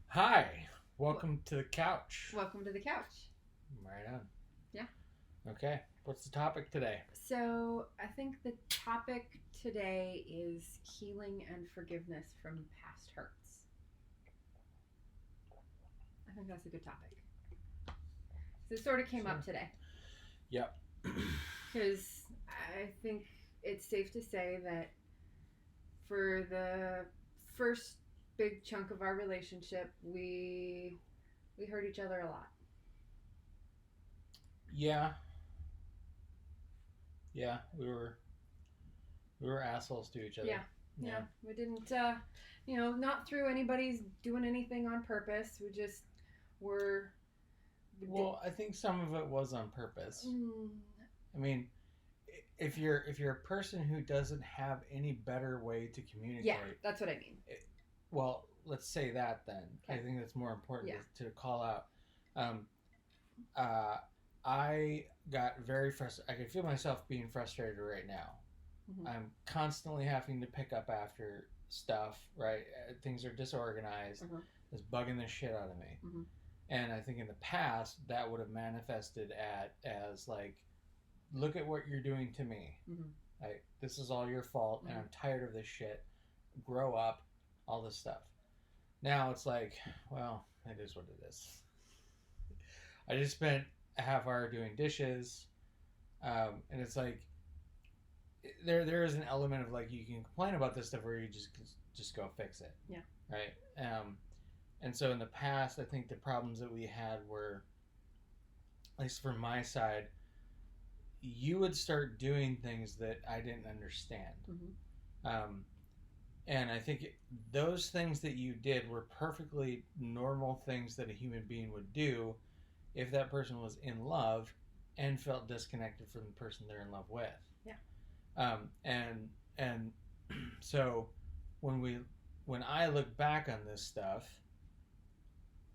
Hi, welcome to the couch. Welcome to the couch. Right on. Yeah. Okay, what's the topic today? So, I think the topic today is healing and forgiveness from past hurts. I think that's a good topic. So, it sort of came up Sure. today Yep. because I think it's safe to say that for the first big chunk of our relationship, we hurt each other a lot. Yeah, yeah, we were assholes to each other. Yeah. Yeah. Yeah, we didn't, not through anybody's doing anything on purpose. We just were. We did, Well, I think some of it was on purpose. mm, I mean, if you're a person who doesn't have any better way to yeah, communicate, that's what I mean. well, let's say that then. I Okay. think that's more important Yeah. to call out. Um, uh, I got very frustrated. I can feel myself being frustrated right now. Mm-hmm. I'm constantly having to pick up after stuff, right? Things are disorganized. Uh-huh. It's bugging the shit out of me. Mm-hmm. And I think in the past that would have manifested as like, look at what you're doing to me. Mm-hmm. Like, this is all your fault, and Mm-hmm. I'm tired of this shit. Grow up, all this stuff. Now it's like, well, it is what it is. I just spent a half hour doing dishes, and it's like there is an element of like you can complain about this stuff where you just go fix it, Yeah. right? And so in the past, I think the problems that we had were, at least from my side, you would start doing things that I didn't understand, Mm-hmm. um, and I think those things that you did were perfectly normal things that a human being would do if that person was in love and felt disconnected from the person they're in love with. Yeah. And so when we when I look back on this stuff,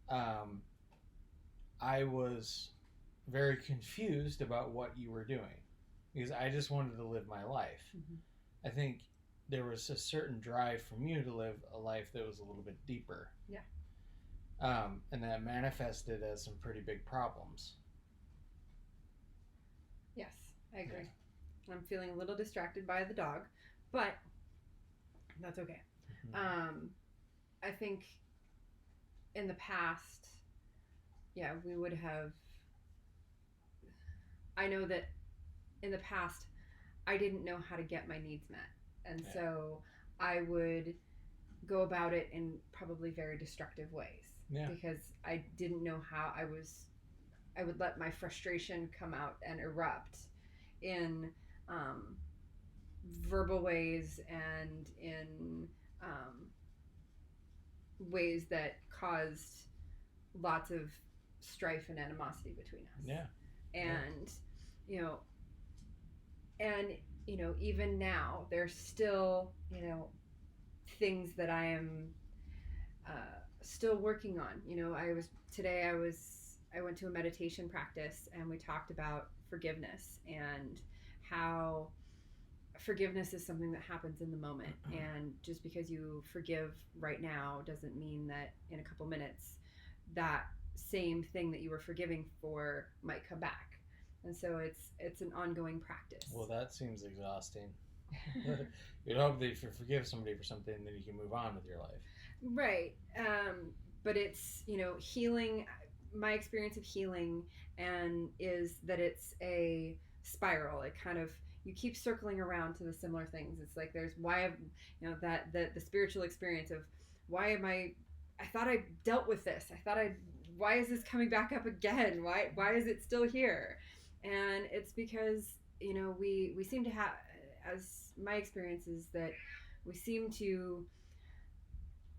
um, I was very confused about what you were doing because I just wanted to live my life. Mm-hmm. I think there was a certain drive from you to live a life that was a little bit deeper. Yeah. And that manifested as some pretty big problems. Yes, I agree. Yeah. I'm feeling a little distracted by the dog, but that's okay. Mm-hmm. Um, I think in the past, yeah, we would have. I know that in the past, I didn't know how to get my needs met. And Yeah. so I would go about it in probably very destructive ways Yeah. because I didn't know how I would let my frustration come out and erupt in um, verbal ways and in um, ways that caused lots of strife and animosity between us. Yeah. And, you know, and, even now, there's still, things that I am still working on. I went to a meditation practice and we talked about forgiveness and how forgiveness is something that happens in the moment. And just because you forgive right now doesn't mean that in a couple minutes that same thing that you were forgiving for might come back. And so it's an ongoing practice. Well, that seems exhausting. You'd hope that if you forgive somebody for something, then you can move on with your life. Right. But it's, healing. My experience of healing and is that it's a spiral. It kind of, you keep circling around to the similar things. It's like there's that the spiritual experience of why am I thought I dealt with this. Why is this coming back up again? Why is it still here? And it's because, we seem to have, as my experience is that we seem to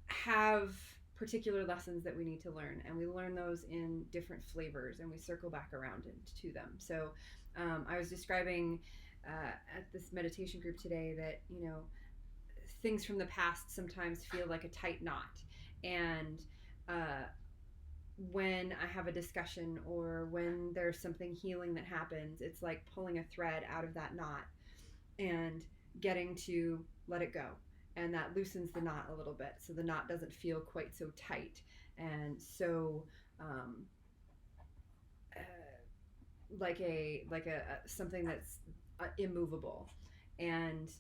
have particular lessons that we need to learn, and we learn those in different flavors, and we circle back around into them. So I was describing at this meditation group today that things from the past sometimes feel like a tight knot, and when I have a discussion or when there's something healing that happens, it's like pulling a thread out of that knot and getting to let it go and that loosens the knot a little bit, so the knot doesn't feel quite so tight and so uh, like a something that's immovable. And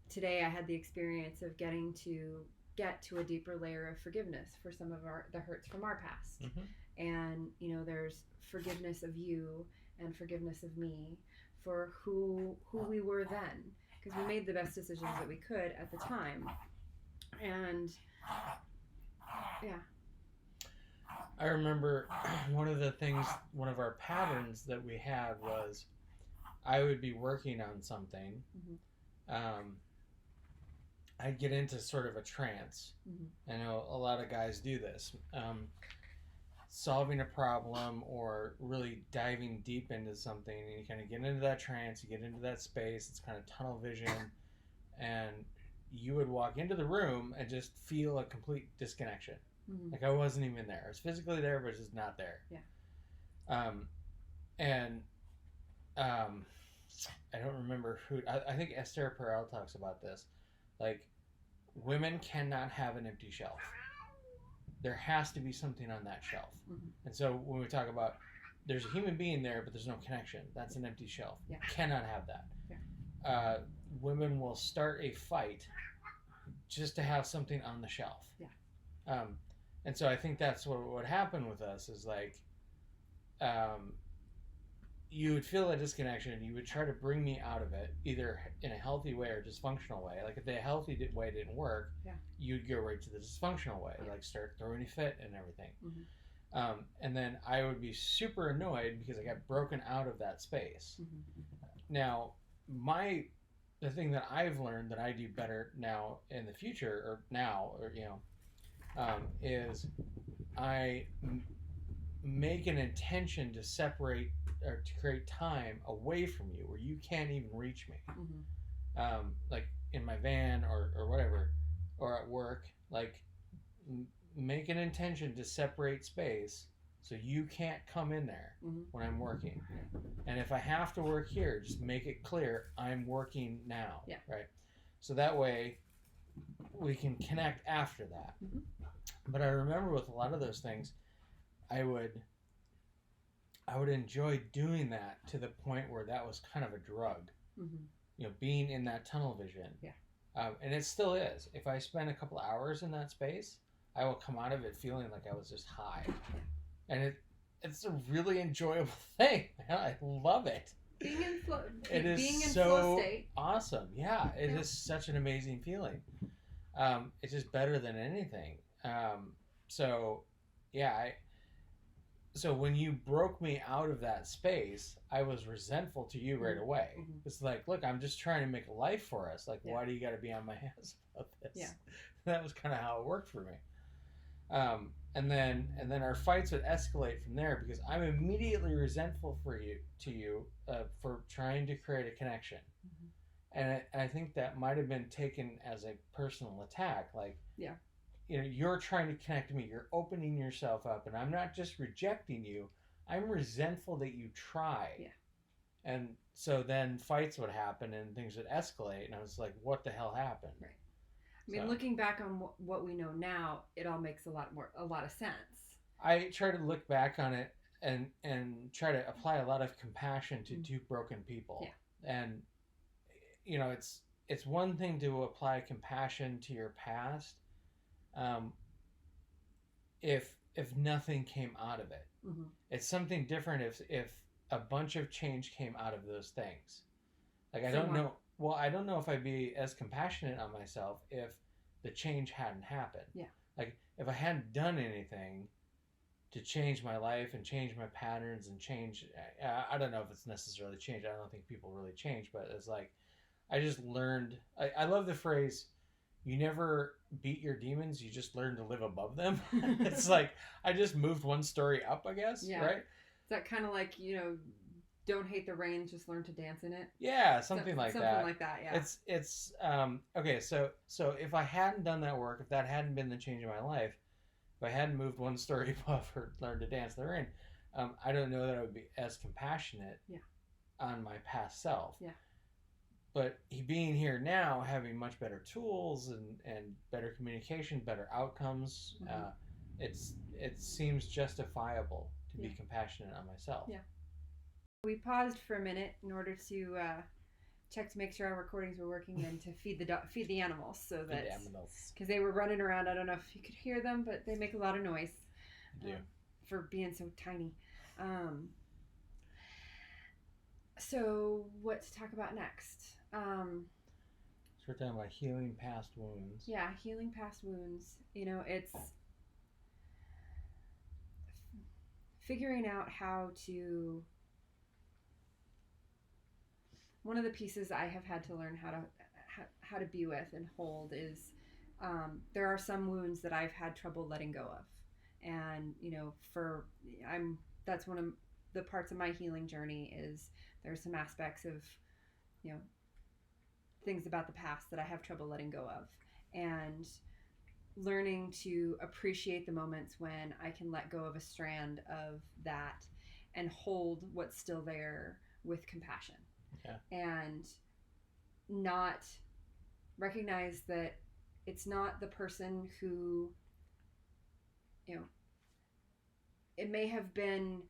today I had the experience of getting to get to a deeper layer of forgiveness for some of the hurts from our past. And there's forgiveness of you and forgiveness of me for who we were then, because we made the best decisions that we could at the time. And yeah, I remember one of our patterns that we had was I would be working on something. I'd get into sort of a trance. I know a lot of guys do this. Solving a problem or really diving deep into something, and you kind of get into that trance, you get into that space, it's kind of tunnel vision, and you would walk into the room and just feel a complete disconnection. Like I wasn't even there. I was physically there, but just not there. I don't remember who. I think Esther Perel talks about this. Like, women cannot have an empty shelf. There has to be something on that shelf. And so when we talk about there's a human being there, but there's no connection, that's an empty shelf. Cannot have that. Women will start a fight just to have something on the shelf. And so I think that's what would happen with us is like, you would feel a disconnection. You would try to bring me out of it, either in a healthy way or dysfunctional way. Like if the healthy way didn't work, you'd go right to the dysfunctional way, like start throwing a fit and everything. And then I would be super annoyed because I got broken out of that space. Now, the thing that I've learned that I do better now in the future, is I make an intention to separate or to create time away from you where you can't even reach me. Like in my van or whatever, or at work, like make an intention to separate space so you can't come in there when I'm working. And if I have to work here, just make it clear I'm working now. Right? So that way we can connect after that. But I remember with a lot of those things, I would enjoy doing that to the point where that was kind of a drug. Being in that tunnel vision. And it still is. If I spend a couple hours in that space, I will come out of it feeling like I was just high. And it's a really enjoyable thing. I love it. Being in flow. It is being in so flow state. Awesome. It is such an amazing feeling. It's just better than anything. So when you broke me out of that space, I was resentful to you right away. It's like, look, I'm just trying to make a life for us. Like, why do you got to be on my ass about this? That was kind of how it worked for me. And then our fights would escalate from there because I'm immediately resentful to you for trying to create a connection. And I think that might have been taken as a personal attack. Like, you're trying to connect to me. You're opening yourself up, and I'm not just rejecting you. I'm resentful that you tried. And so then fights would happen and things would escalate, and I was like, what the hell happened? Right. I mean, looking back on what we know now, it all makes a lot of sense. I try to look back on it and try to apply a lot of compassion to two broken people. And it's one thing to apply compassion to your past, if nothing came out of it. It's something different if a bunch of change came out of those things. Like, I don't know. Well, I don't know if I'd be as compassionate on myself if the change hadn't happened. Like, if I hadn't done anything to change my life and change my patterns and change, I don't know if it's necessarily changed. I don't think people really change, but it's like, I just learned, I love the phrase, you never beat your demons, you just learn to live above them. It's like, I just moved one story up, I guess, right? Is that kind of like, don't hate the rain, just learn to dance in it? Yeah, something like that. Something like that, yeah. It's okay, so if I hadn't done that work, if that hadn't been the change in my life, if I hadn't moved one story above or learned to dance in the rain, I don't know that I would be as compassionate on my past self. but he being here now, having much better tools and better communication, better outcomes, it seems justifiable to be compassionate on myself. Yeah. We paused for a minute in order to check to make sure our recordings were working and to feed the animals, so that because they were running around. I don't know if you could hear them, but they make a lot of noise. For being so tiny. So what to talk about next? So we're talking about healing past wounds. Yeah, healing past wounds. You know, it's figuring out how to. One of the pieces I have had to learn how to be with and hold is there are some wounds that I've had trouble letting go of, and you know, that's one of the parts of my healing journey is there's some aspects of, you know, things about the past that I have trouble letting go of, and learning to appreciate the moments when I can let go of a strand of that and hold what's still there with compassion. Yeah. And not recognize that it's not the person who, you know, it may have been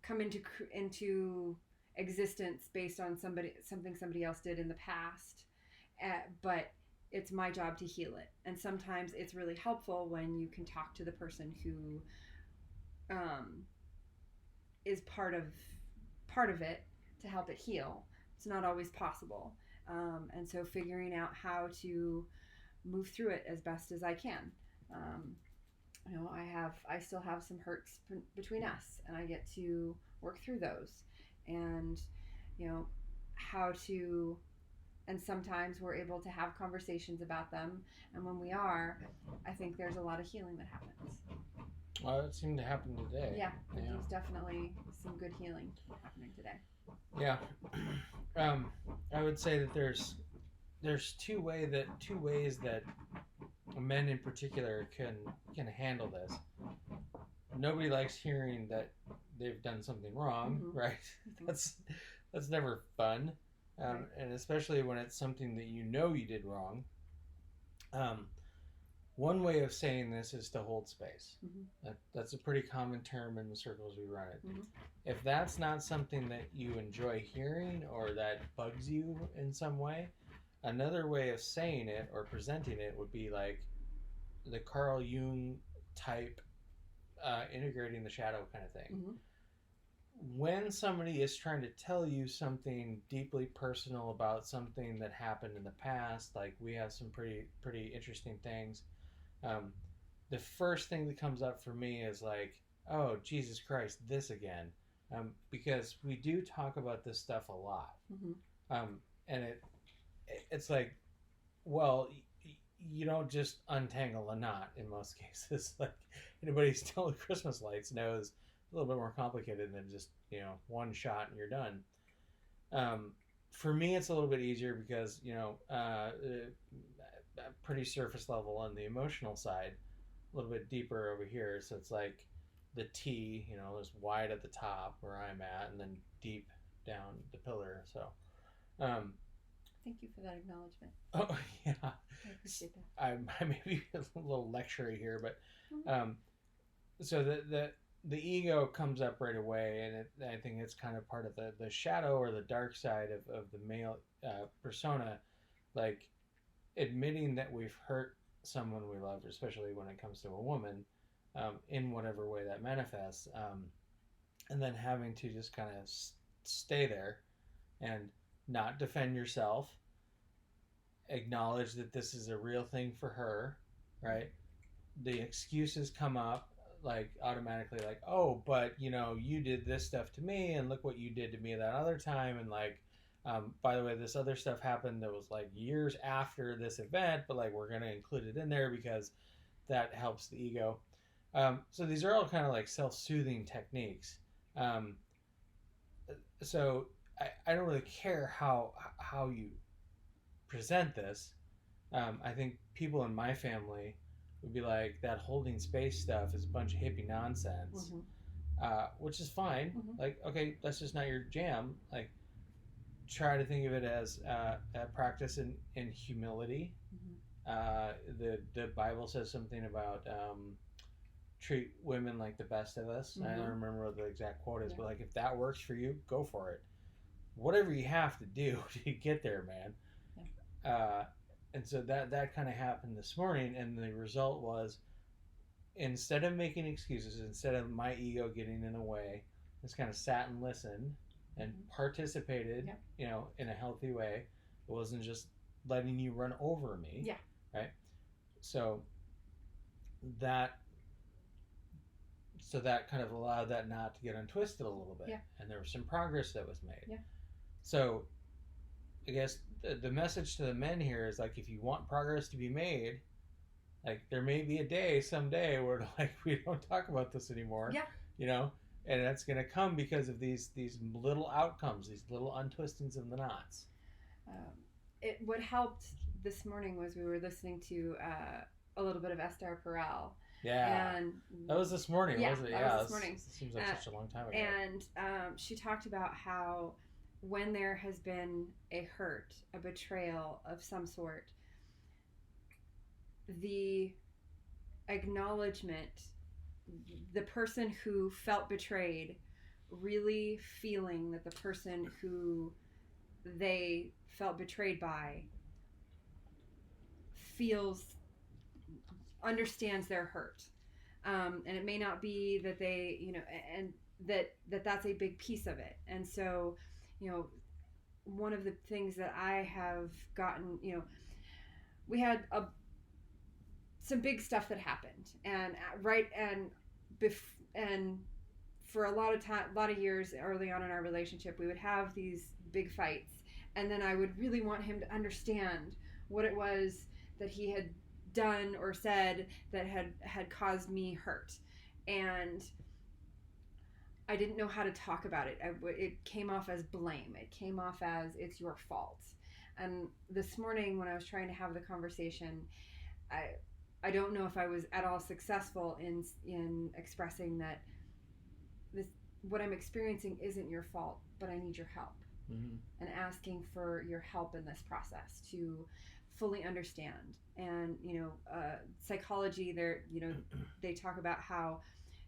come into existence based on something somebody else did in the past, but it's my job to heal it. And sometimes it's really helpful when you can talk to the person who is part of it to help it heal. It's not always possible. And so figuring out how to move through it as best as I can. You know, I still have some hurts between us, and I get to work through those. And, you know, and sometimes we're able to have conversations about them. And when we are, I think there's a lot of healing that happens. Well, it seemed to happen today. Yeah. There's definitely some good healing happening today. Yeah. I would say that there's two ways that men in particular can handle this. Nobody likes hearing that they've done something wrong, right? That's never fun, right. And especially when it's something that you know you did wrong. One way of saying this is to hold space. That's a pretty common term in the circles we run it. If that's not something that you enjoy hearing or that bugs you in some way, another way of saying it or presenting it would be like the Carl Jung type integrating the shadow kind of thing. When somebody is trying to tell you something deeply personal about something that happened in the past, like we have some pretty interesting things, the first thing that comes up for me is like, oh, Jesus Christ, this again. Because we do talk about this stuff a lot. And it's like, well, you don't just untangle a knot in most cases. Like anybody who's dealt with Christmas lights knows a little bit more complicated than just, you know, one shot and you're done. For me, it's a little bit easier because, you know, pretty surface level on the emotional side, a little bit deeper over here. So it's like the T, you know, is wide at the top where I'm at, and then deep down the pillar. So, thank you for that acknowledgement. Oh yeah, I appreciate that. I may be a little lectury here, but so the ego comes up right away, and I think it's kind of part of the shadow or the dark side of the male persona, like admitting that we've hurt someone we love, especially when it comes to a woman, in whatever way that manifests, and then having to just kind of stay there and not defend yourself, acknowledge that this is a real thing for her, right? The excuses come up like automatically, like, oh, but you know, you did this stuff to me, and look what you did to me that other time, and like, by the way, this other stuff happened that was like years after this event, but like we're going to include it in there because that helps the ego. So these are all kind of like self-soothing techniques. So I don't really care how you present this. I think people in my family would be like, that holding space stuff is a bunch of hippie nonsense, which is fine. Like, okay, that's just not your jam. Like, try to think of it as a practice in humility. The Bible says something about treat women like the best of us. I don't remember what the exact quote is, but like, if that works for you, go for it. Whatever you have to do to get there, man. And so that kind of happened this morning, and the result was, instead of making excuses, instead of my ego getting in the way, just kind of sat and listened and participated, in a healthy way. It wasn't just letting you run over me. Yeah. Right. So that kind of allowed that knot to get untwisted a little bit. Yeah. And there was some progress that was made. Yeah. So I guess the message to the men here is, like, if you want progress to be made, like, there may be a day someday where, like, we don't talk about this anymore. Yeah. And that's going to come because of these little outcomes, these little untwistings of the knots. What helped this morning was we were listening to a little bit of Esther Perel. Yeah. And that was this morning, wasn't it? That was this morning. Seems like such a long time ago. And she talked about how when there has been a hurt, a betrayal of some sort, the acknowledgement, the person who felt betrayed really feeling that the person who they felt betrayed by understands their hurt. And it may not be that they, and that's a big piece of it. And so, one of the things that I have gotten, we had some big stuff that happened, and for a lot of years early on in our relationship, we would have these big fights, and then I would really want him to understand what it was that he had done or said that had caused me hurt, and I didn't know how to talk about it. It came off as blame. It came off as, it's your fault. And this morning when I was trying to have the conversation, I don't know if I was at all successful in expressing that what I'm experiencing isn't your fault, but I need your help. And asking for your help in this process to fully understand. And psychology, they talk about how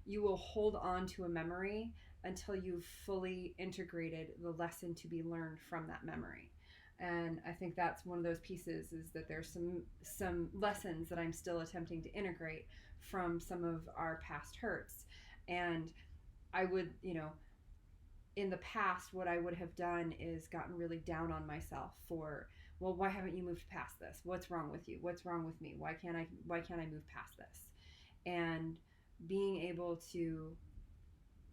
you will hold on to a memory until you've fully integrated the lesson to be learned from that memory. And I think that's one of those pieces, is that there's some lessons that I'm still attempting to integrate from some of our past hurts. And I would, in the past, what I would have done is gotten really down on myself for, well, why haven't you moved past this? What's wrong with you? What's wrong with me? Why can't I move past this? And being able to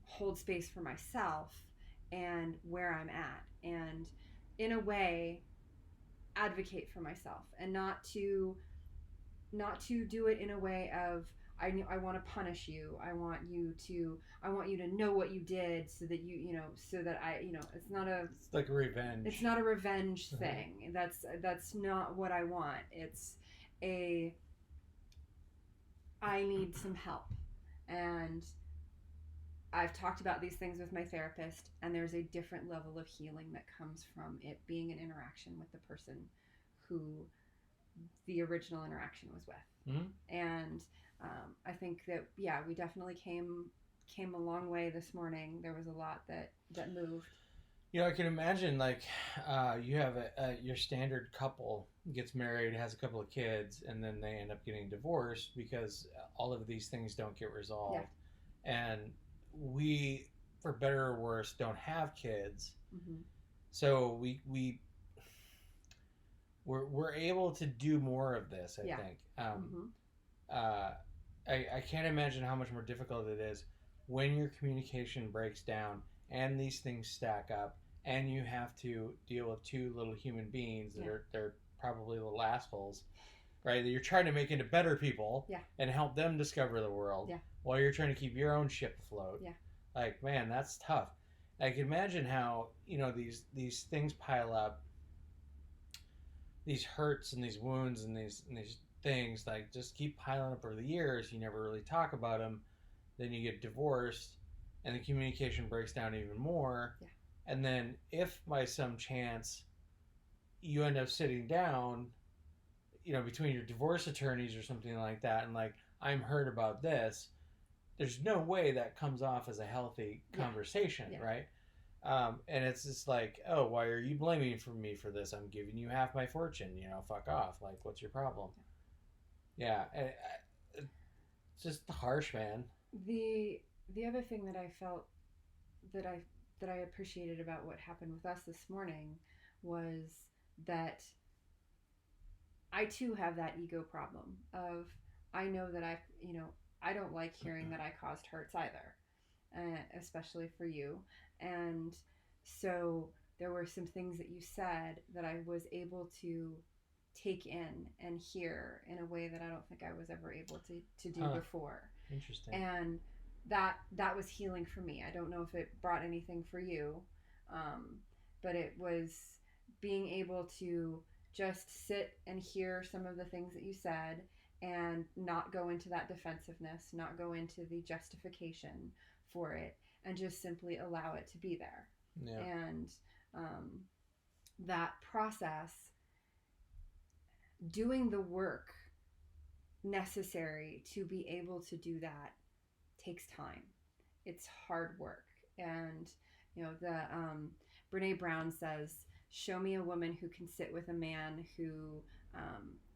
hold space for myself and where I'm at, and in a way advocate for myself, and not to do it in a way of, I want to punish you. I want you to know what you did, so that so that it's like a revenge. It's not a revenge thing. That's not what I want. It's I need some help. And I've talked about these things with my therapist, and there's a different level of healing that comes from it being an interaction with the person who the original interaction was with. And I think that, we definitely came a long way this morning. There was a lot that moved. I can imagine, like, you have your standard couple gets married, has a couple of kids, and then they end up getting divorced because all of these things don't get resolved. And we, for better or worse, don't have kids. So we're able to do more of this, I think. I can't imagine how much more difficult it is when your communication breaks down and these things stack up, and you have to deal with two little human beings that they're probably little assholes, right? That you're trying to make into better people and help them discover the world while you're trying to keep your own ship afloat. Like, man, that's tough. I can imagine how, these things pile up, these hurts and these wounds and these things, like, just keep piling up over the years. You never really talk about them. Then you get divorced, and the communication breaks down even more. And then if by some chance you end up sitting down, between your divorce attorneys or something like that, and like, I'm hurt about this, there's no way that comes off as a healthy conversation, Yeah. right? And it's just like, oh, why are you blaming for me for this? I'm giving you half my fortune. Fuck off. Like, what's your problem? Yeah, it's just harsh, man. The other thing that I felt that I appreciated about what happened with us this morning was that I too have that ego problem of, I know that I don't like hearing that I caused hurts either, especially for you. And so there were some things that you said that I was able to take in and hear in a way that I don't think I was ever able to do before. Interesting. And that was healing for me. I don't know if it brought anything for you, but it was being able to just sit and hear some of the things that you said and not go into that defensiveness, not go into the justification for it, and just simply allow it to be there. Yeah. And that process, doing the work necessary to be able to do that, takes time. It's hard work. And the Brene Brown says, show me a woman who can sit with a man who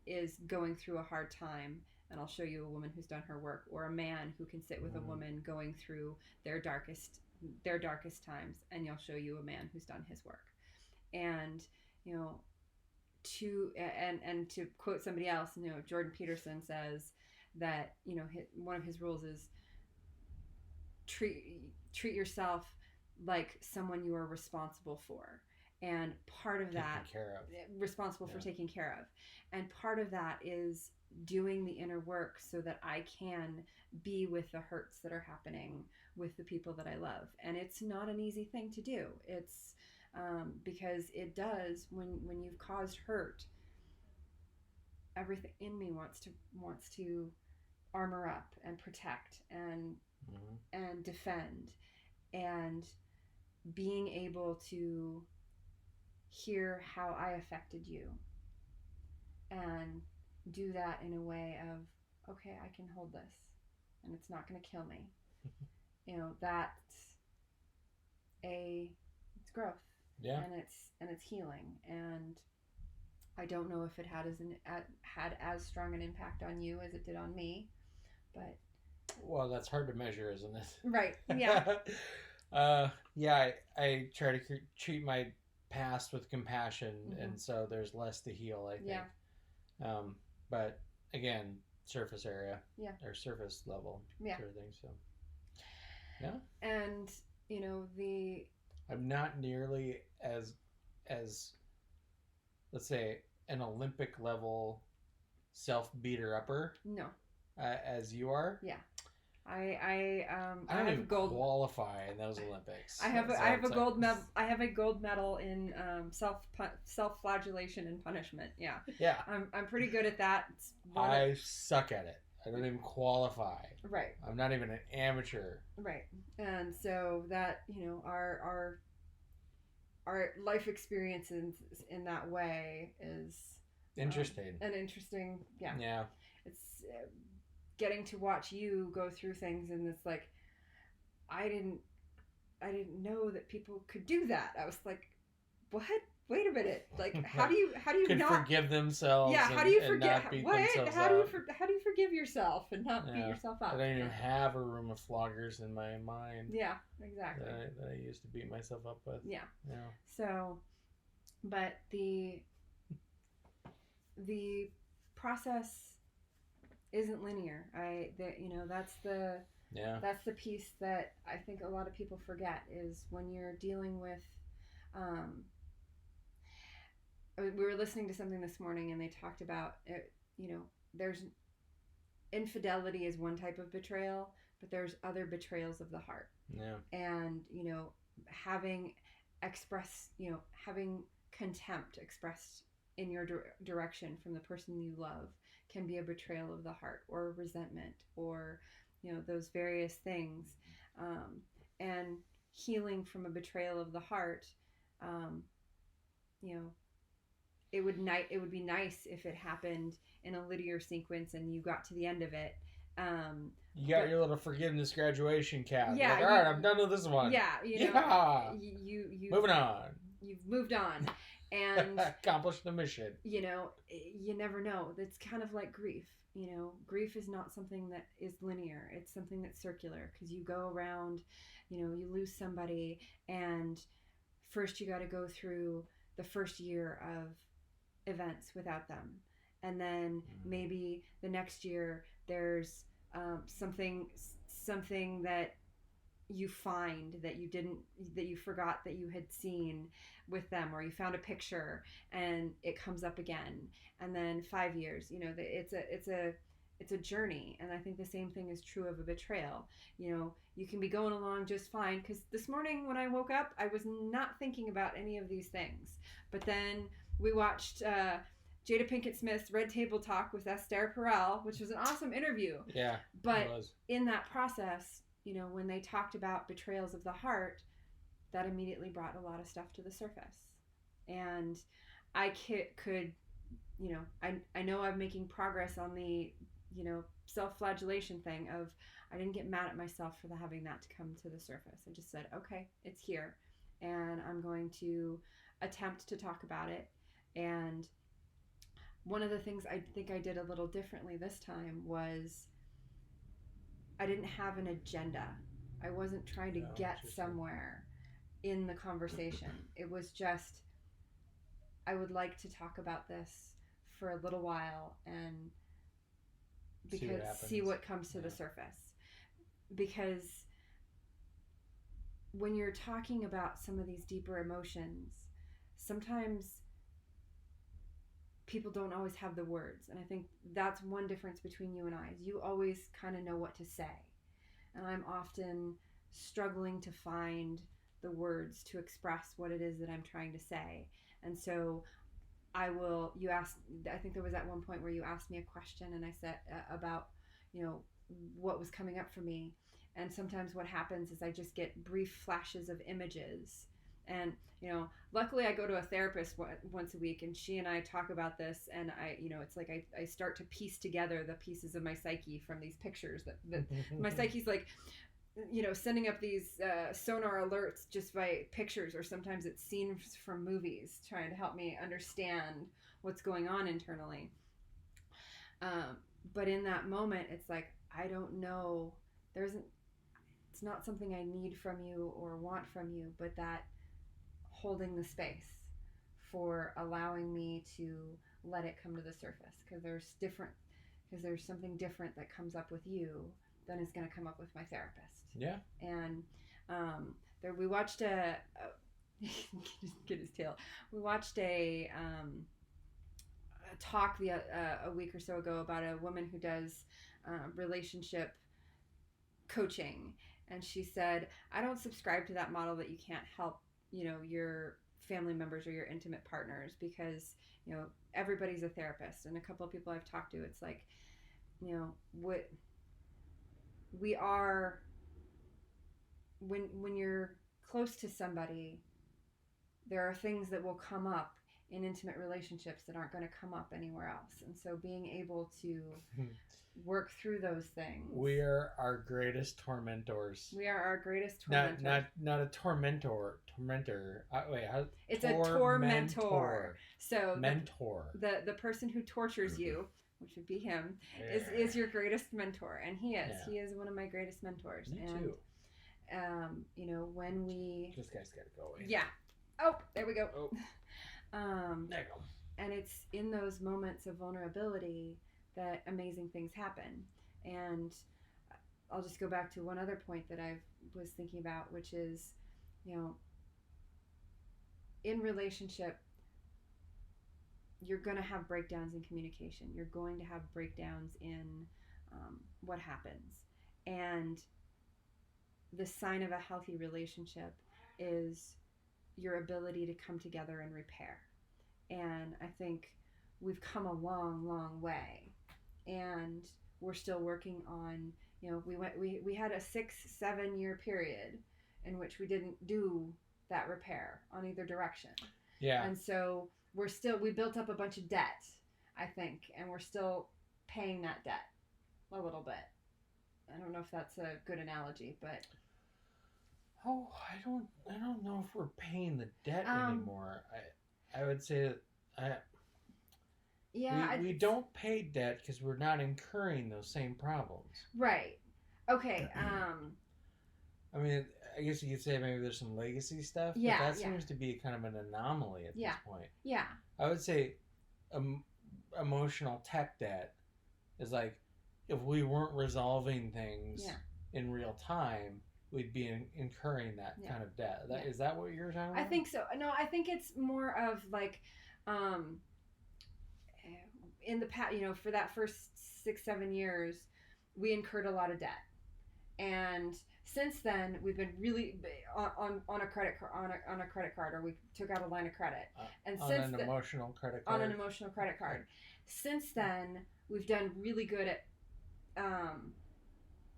is going through a hard time, and I'll show you a woman who's done her work. Or a man who can sit with a woman going through their darkest times, and you'll show you a man who's done his work. And to quote somebody else, Jordan Peterson says that one of his rules is treat yourself like someone you are responsible for. And part of that, responsible for taking care of. And part of that is doing the inner work so that I can be with the hurts that are happening with the people that I love. And it's not an easy thing to do. It's because it does, when you've caused hurt, everything in me wants to armor up and protect and defend. And being able to hear how I affected you and do that in a way of, okay, I can hold this and it's not going to kill me. It's growth. Yeah. And it's healing. And I don't know if it had as strong an impact on you as it did on me, but well, that's hard to measure, isn't it? Right. Yeah. Yeah. I try to treat my past with compassion, and so there's less to heal, I think. Yeah. But again, surface area. Yeah. Or surface level. Yeah. Sort of thing. So. Yeah. And I'm not nearly as let's say an Olympic level self beater upper. No. As you are. Yeah. I don't have even a gold qualify in those Olympics. I have a gold medal. I have a gold medal in self-flagellation and punishment. Yeah. Yeah. I'm pretty good at that. I suck at it. I don't even qualify. Right. I'm not even an amateur. Right. And so that, our life experiences in that way is interesting. An interesting, yeah. Yeah. It's getting to watch you go through things, and it's like, I didn't know that people could do that. I was like, what? Wait a minute. Like, how do you could not forgive themselves? Yeah, how do you forget? What? How do you forgive yourself and not beat yourself up? I don't even have a room of floggers in my mind. Yeah, exactly. That I used to beat myself up with. Yeah. Yeah. So, but the process isn't linear. That's the piece that I think a lot of people forget, is when you're dealing with. We were listening to something this morning, and they talked about there's infidelity is one type of betrayal, but there's other betrayals of the heart. Yeah. And having contempt expressed in your direction from the person you love can be a betrayal of the heart, or resentment, or those various things. And healing from a betrayal of the heart, you know, it would be nice if it happened in a linear sequence and you got to the end of it. You got your little forgiveness graduation cap. Yeah. Like, all right, I'm done with this one. Yeah. You know, yeah. You moving on. You've moved on, and accomplished the mission. You know, you never know. It's kind of like grief. You know, grief is not something that is linear. It's something that's circular, because you go around, you know, you lose somebody, and first you got to go through the first year of events without them, and then maybe the next year there's something that you find that you forgot that you had seen with them, or you found a picture and it comes up again, and then 5 years, you know, it's a journey. And I think the same thing is true of a betrayal. You know, you can be going along just fine, because this morning when I woke up, I was not thinking about any of these things, but then we watched Jada Pinkett Smith's Red Table Talk with Esther Perel, which was an awesome interview. Yeah, but in that process, you know, when they talked about betrayals of the heart, that immediately brought a lot of stuff to the surface. And I could, you know, I know I'm making progress on the, you know, self-flagellation thing of, I didn't get mad at myself for having that to come to the surface. I just said, okay, it's here, and I'm going to attempt to talk about it. And one of the things I think I did a little differently this time was I didn't have an agenda. I wasn't trying to get somewhere in the conversation. It was just, I would like to talk about this for a little while and see what comes to the surface. Because when you're talking about some of these deeper emotions, sometimes people don't always have the words. And I think that's one difference between you and I, is you always kind of know what to say. And I'm often struggling to find the words to express what it is that I'm trying to say. And so I think there was at one point where you asked me a question, and I said about, you know, what was coming up for me. And sometimes what happens is I just get brief flashes of images. And, you know, luckily I go to a therapist once a week, and she and I talk about this, and I, you know, it's like I start to piece together the pieces of my psyche from these pictures that my psyche's like, you know, sending up these sonar alerts just by pictures, or sometimes it's scenes from movies, trying to help me understand what's going on internally. But in that moment, it's like, I don't know, it's not something I need from you or want from you, but that holding the space for allowing me to let it come to the surface, because there's something different that comes up with you than is going to come up with my therapist. Yeah. And we watched get his tail. We watched a talk a week or so ago about a woman who does relationship coaching, and she said, I don't subscribe to that model that you can't help, you know, your family members or your intimate partners, because, you know, everybody's a therapist. And a couple of people I've talked to, it's like, you know, what we are, when you're close to somebody, there are things that will come up in intimate relationships that aren't going to come up anywhere else. And so being able to work through those things. We are our greatest tormentors. We are our greatest tormentors. Not a tormentor. Wait, how? It's a tormentor. So mentor. The person who tortures you, which would be him, is your greatest mentor, and he is. Yeah. He is one of my greatest mentors. Me too. You know, when we. This guy's got to go away. Yeah. Oh, there we go. Oh. There you go. And it's in those moments of vulnerability that amazing things happen. And I'll just go back to one other point that I was thinking about, which is, you know, in relationship, you're going to have breakdowns in communication. You're going to have breakdowns in what happens. And the sign of a healthy relationship is your ability to come together and repair. And I think we've come a long, long way. And we're still working on, you know, we had a 6-7 year period in which we didn't do that repair on either direction. Yeah. And so we built up a bunch of debt, I think, and we're still paying that debt a little bit. I don't know if that's a good analogy, but oh, I don't know if we're paying the debt anymore. I would say that we don't pay debt because we're not incurring those same problems. Right. Okay. I mean, I guess you could say maybe there's some legacy stuff, but that seems to be kind of an anomaly at this point. Yeah. I would say emotional tech debt is like if we weren't resolving things in real time, we'd be incurring that kind of debt. Is that what you're talking about? I think so. No, I think it's more of like in the past, for that first 6-7 years, we incurred a lot of debt. And since then, we've been really on a credit card, or we took out a line of credit. And on an emotional credit card. Since then, we've done really good at.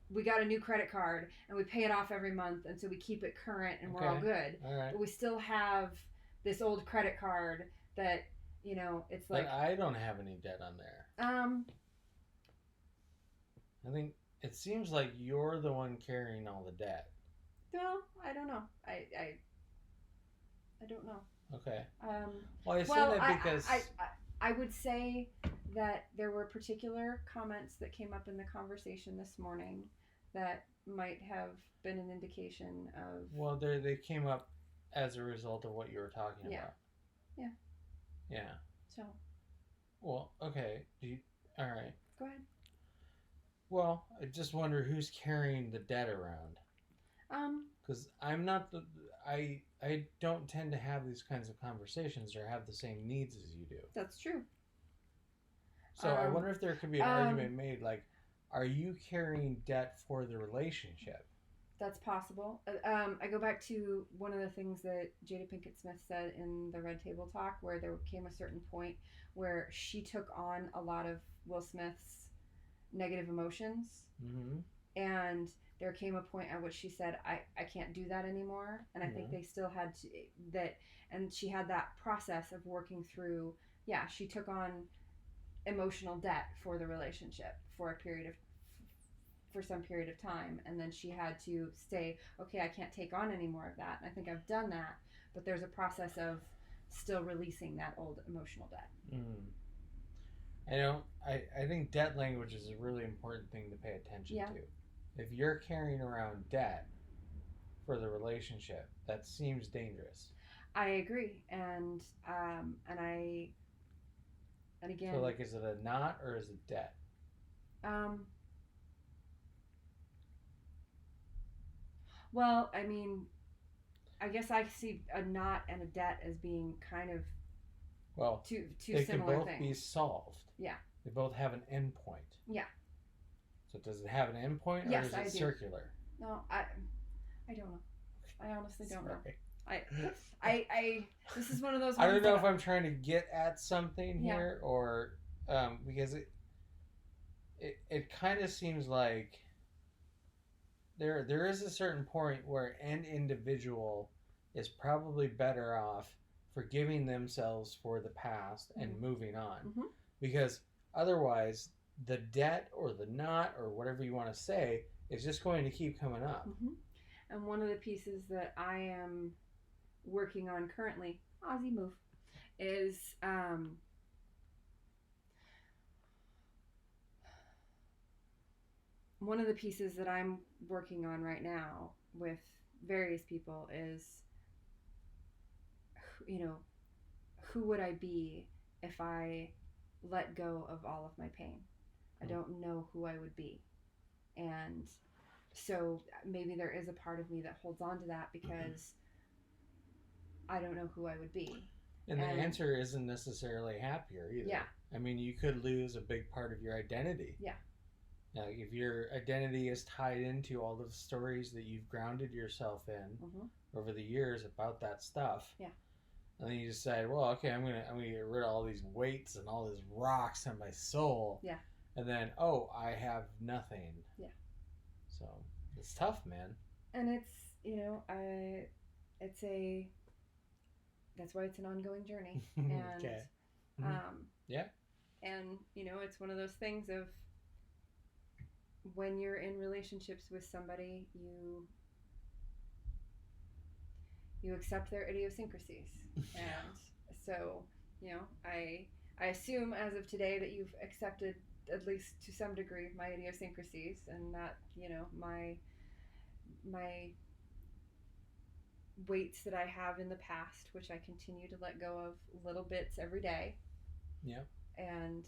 We got a new credit card, and we pay it off every month, and so we keep it current, and we're all good. All right. But we still have this old credit card that it's like. But I don't have any debt on there. I think. It seems like you're the one carrying all the debt. Well, I don't know. I don't know. Okay. Well, I say that because I would say that there were particular comments that came up in the conversation this morning that might have been an indication of. Well, they came up as a result of what you were talking about. Yeah. Yeah. So. Well, okay. All right. Go ahead. Well, I just wonder who's carrying the debt around. Because I'm not I don't tend to have these kinds of conversations or have the same needs as you do. That's true. So I wonder if there could be an argument made like, are you carrying debt for the relationship? That's possible. I go back to one of the things that Jada Pinkett Smith said in the Red Table Talk, where there came a certain point where she took on a lot of Will Smith's negative emotions, and there came a point at which she said, I can't do that anymore, and I think they still had to that, and she had that process of working through. She took on emotional debt for the relationship for some period of time, and then she had to say, okay, I can't take on any more of that, and I think I've done that, but there's a process of still releasing that old emotional debt. I think debt language is a really important thing to pay attention to. If you're carrying around debt for the relationship, that seems dangerous. I agree, and again. So, like, is it a knot or is it debt? Well, I mean, I guess I see a knot and a debt as being kind of two similar things. They can both be solved. Yeah. They both have an end point. Yeah. So does it have an end point, or is it circular? No, I don't know. I honestly don't know. I this is one of those. I don't know if I'm trying to get at something here, or because it kind of seems like there is a certain point where an individual is probably better off forgiving themselves for the past and moving on, because otherwise the debt or the knot or whatever you want to say is just going to keep coming up. And one of the pieces that I am working on currently, Aussie move, is one of the pieces that I'm working on right now with various people is, who would I be if I let go of all of my pain? I don't know who I would be. And so maybe there is a part of me that holds on to that because I don't know who I would be. And the answer isn't necessarily happier either. Yeah. I mean, you could lose a big part of your identity. Yeah. Now, if your identity is tied into all of the stories that you've grounded yourself in over the years about that stuff. Yeah. And then you decide, well, okay, I'm gonna get rid of all these weights and all these rocks in my soul. Yeah. And then, I have nothing. Yeah. So it's tough, man. And it's, you know, it's a, that's why it's an ongoing journey. And, Okay. Mhm. Yeah. And, you know, it's one of those things of when you're in relationships with somebody, you accept their idiosyncrasies. And so, you know, I assume as of today that you've accepted at least to some degree my idiosyncrasies, and that, you know, my weights that I have in the past, which I continue to let go of little bits every day. Yeah. And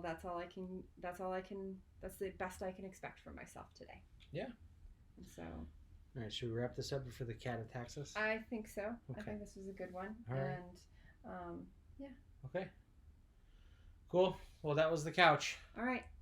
that's all I can that's the best I can expect from myself today. Yeah. And so All right. Should we wrap this up before the cat attacks us? I think so. I Okay. think this was a good one. All right. And yeah. Okay. Cool. Well, that was the couch. All right. Thank